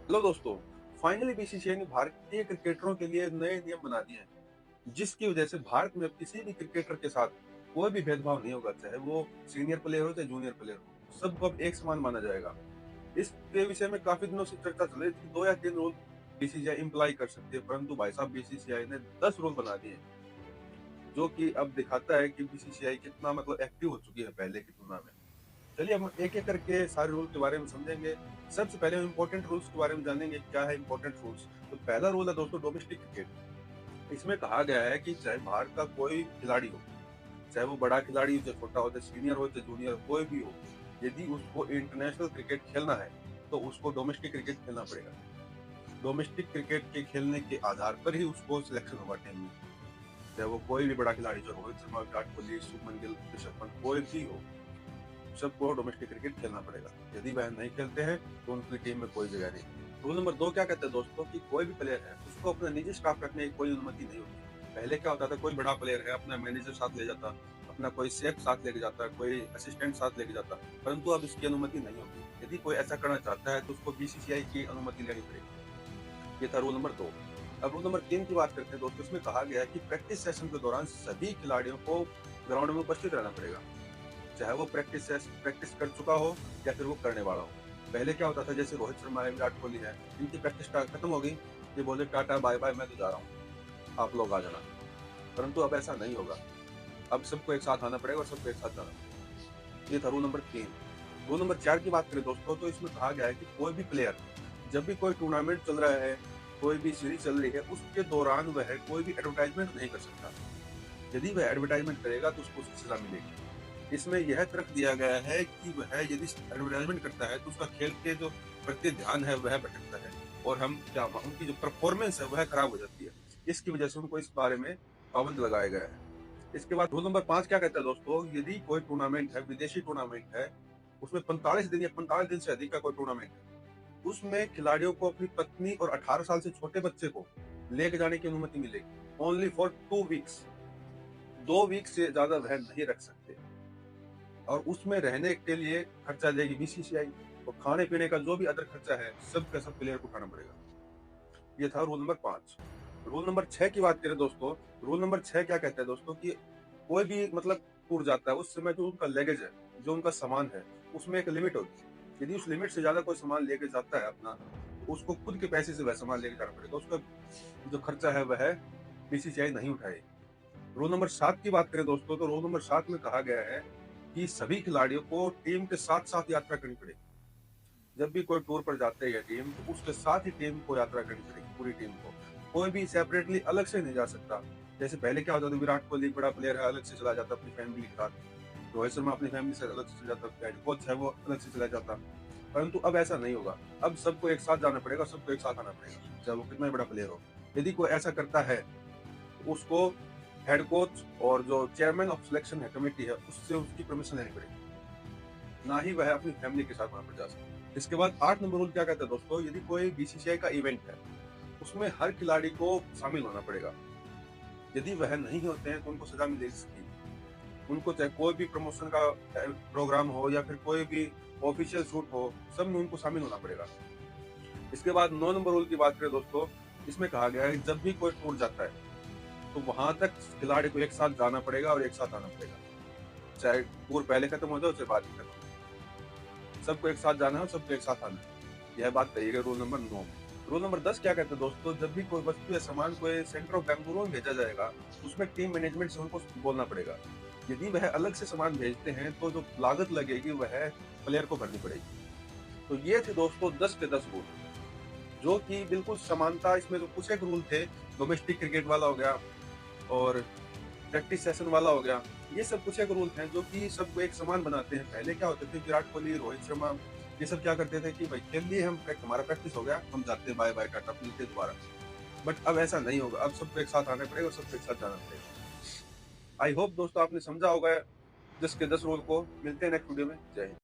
Hello दोस्तों। Finally BCCI ने भारतीय क्रिकेटरों के लिए नए नियम बना दिए हैं, जिसकी वजह से भारत में अब किसी भी क्रिकेटर के साथ कोई भी भेदभाव नहीं होगा, चाहे वो सीनियर प्लेयर हो चाहे जूनियर प्लेयर हो, सबको अब एक समान माना जाएगा। इसके विषय में काफी दिनों से चर्चा चल रही थी, 2 या 3 रूल बीसीसीआई इम्प्लाई कर सकती है, परंतु भाई साहब बीसीसीआई ने 10 रूल बना दिए, जो कि अब दिखाता है कि बीसीसीआई कितना मतलब एक्टिव हो चुकी है पहले की तुलना में। चलिए हम एक एक करके सारे रूल के बारे में समझेंगे। सबसे पहले हम इंपॉर्टेंट रूल्स के बारे में जानेंगे, क्या है इंपॉर्टेंट रूल्स। तो पहला रूल है दोस्तों, डोमेस्टिक क्रिकेट। इसमें कहा गया है कि चाहे बाहर का कोई खिलाड़ी हो, चाहे वो बड़ा खिलाड़ी हो चाहे छोटा हो, चाहे सीनियर हो चाहे जूनियर हो, कोई भी हो, यदि उसको इंटरनेशनल क्रिकेट खेलना है तो उसको डोमेस्टिक क्रिकेट खेलना पड़ेगा। डोमेस्टिक क्रिकेट के खेलने के आधार पर ही उसको सिलेक्शन होगा टीम में, चाहे वो कोई भी बड़ा खिलाड़ी हो, रोहित शर्मा, विराट कोहली, शुभमन गिल, ऋषभ पंत, कोई भी हो, सबको डोमेस्टिक क्रिकेट खेलना पड़ेगा। यदि वह नहीं खेलते हैं तो उनकी टीम में कोई जगह नहीं। रूल नंबर 2 क्या कहते हैं दोस्तों, कि कोई भी प्लेयर है उसको अपना निजी स्टाफ रखने की कोई अनुमति नहीं होती। पहले क्या होता था, कोई बड़ा प्लेयर है अपना मैनेजर साथ ले जाता, अपना कोई शेफ साथ लेके जाता, कोई असिस्टेंट साथ लेके जाता, परंतु अब इसकी अनुमति नहीं होती। यदि कोई ऐसा करना चाहता है तो उसको बीसीसीआई की अनुमति लेनी पड़ेगी। ये था रूल नंबर 2। अब रूल नंबर 3 की बात करते हैं दोस्तों। इसमें कहा गया है कि प्रैक्टिस सेशन के दौरान सभी खिलाड़ियों को ग्राउंड में उपस्थित रहना पड़ेगा, चाहे वो प्रैक्टिस कर चुका हो या फिर वो करने वाला हो। पहले क्या होता था, जैसे रोहित शर्मा है, विराट कोहली है, इनकी प्रैक्टिस खत्म हो गई, ये बोले टाटा बाय बाय, मैं तो जा रहा हूँ, आप लोग आ जाना। परंतु अब ऐसा नहीं होगा, अब सबको एक साथ आना पड़ेगा और सबको एक साथ जाना पड़ेगा। ये था रूल नंबर 3। रूल नंबर 4 की बात करें दोस्तों, तो इसमें कहा गया है कि कोई भी प्लेयर जब भी कोई टूर्नामेंट चल रहा है, कोई भी सीरीज चल रही है, उसके दौरान वह कोई भी एडवर्टाइजमेंट नहीं कर सकता। यदि वह एडवर्टाइजमेंट करेगा तो उसको सजा मिलेगी। इसमें यह तर्क दिया गया है कि वह यदि एडवर्टाइजमेंट करता है तो उसका खेल के जो प्रति ध्यान है वह भटकता है, और हम क्या उनकी जो परफॉर्मेंस है वह खराब हो जाती है। इसकी वजह से उनको इस बारे में पाबंद लगाया गया है। इसके बाद रूल नंबर 5 क्या कहता है दोस्तों, यदि कोई टूर्नामेंट है, विदेशी टूर्नामेंट है, उसमें 45 दिन या 45 दिन से अधिक का कोई टूर्नामेंट है, उसमें खिलाड़ियों को अपनी पत्नी और 18 साल से छोटे बच्चे को लेके जाने की अनुमति मिलेगी, ओनली फॉर 2 वीक्स। 2 वीक से ज्यादा वह नहीं रख सकते, और उसमें रहने के लिए खर्चा देगी बीसीसीआई, और खाने पीने का जो भी अदर खर्चा है सब का सब प्लेयर को उठाना पड़ेगा। ये था रूल नंबर 5। रूल नंबर 6 की बात करें दोस्तों। रूल नंबर 6 क्या कहता है दोस्तों, कि कोई भी मतलब टूर जाता है, उस समय जो उनका लगेज है, जो उनका सामान है, उसमें एक लिमिट होती है। यदि उस लिमिट से ज्यादा कोई सामान लेके जाता है अपना, तो उसको खुद के पैसे से वह सामान लेके जाना पड़ेगा, उसका जो खर्चा है वह बीसीसीआई नहीं उठाएगी। रोल नंबर 7 की बात करें दोस्तों, तो रोल नंबर 7 में कहा गया है कि सभी खिलाड़ियों को टीम के साथ साथ यात्रा करनी पड़ेगी। जब भी कोई टूर पर जाते हैं टीम, तो उसके साथ ही टीम को यात्रा करनी पड़ेगी, पूरी टीम को। कोई भी सेपरेटली अलग से नहीं जा सकता। जैसे पहले क्या होता था, विराट कोहली बड़ा प्लेयर है, अलग से चला जाता अपनी फैमिली के साथ, रोहित शर्मा अपनी फैमिली से अलग से चला जाता, कोच है वो अलग से चला जाता। परंतु अब ऐसा नहीं होगा, अब सबको एक साथ जाना पड़ेगा, सबको एक साथ आना पड़ेगा, चाहे वो कितना ही बड़ा प्लेयर हो। यदि कोई ऐसा करता है तो उसको हेड कोच और जो चेयरमैन ऑफ सिलेक्शन है, कमेटी है, उससे उसकी परमिशन लेनी पड़ेगी, ना ही वह अपनी फैमिली के साथ वहां पर जा सकता। इसके बाद 8 नंबर रूल क्या कहता है दोस्तों, यदि कोई बीसीसीआई का इवेंट है, उसमें हर खिलाड़ी को शामिल होना पड़ेगा। यदि वह नहीं होते हैं तो उनको सजा मिल सकती है। उनको चाहे कोई भी प्रमोशन का प्रोग्राम हो या फिर कोई भी ऑफिशियल शूट हो, सब में उनको शामिल होना पड़ेगा। इसके बाद 9 नंबर रूल की बात करें दोस्तों, इसमें कहा गया है जब भी कोई टूर जाता है तो वहां तक खिलाड़ी को एक साथ जाना पड़ेगा और एक साथ आना पड़ेगा, चाहे टूर पहले खत्म हो जाए चाहे बाद में खत्म हो। सबको एक साथ जाना है और सबको एक साथ आना है। यह बात कही गई रूल नंबर 9 में। रूल नंबर 10 क्या कहते हैं दोस्तों, जब भी कोई वस्तु या सामान कोई सेंटर ऑफ बेंगलुरु में भेजा जाएगा, उसमें टीम मैनेजमेंट से उनको बोलना पड़ेगा। यदि वह अलग से सामान भेजते हैं तो जो लागत लगेगी वह प्लेयर को भरनी पड़ेगी। तो ये थे दोस्तों 10 के 10 रूल, जो कि बिल्कुल समानता। इसमें जो कुछ एक रूल थे, डोमेस्टिक क्रिकेट वाला हो गया और प्रैक्टिस सेशन वाला हो गया, ये सब कुछ एक रूल हैं जो कि सबको एक समान बनाते हैं। पहले क्या होते थे, विराट कोहली, रोहित शर्मा, ये सब क्या करते थे कि भाई खेल लिए हम, हमारा प्रैक्टिस हो गया, हम जाते हैं, बाय बाय टाटा, मिलते हैं दोबारा। बट अब ऐसा नहीं होगा, अब सबको एक साथ आना पड़ेगा और सबको एक साथ जाना पड़ेगा। आई होप दोस्तों आपने समझा होगा 10 के 10 रूल को। मिलते हैं नेक्स्ट वीडियो में। जय हिंद।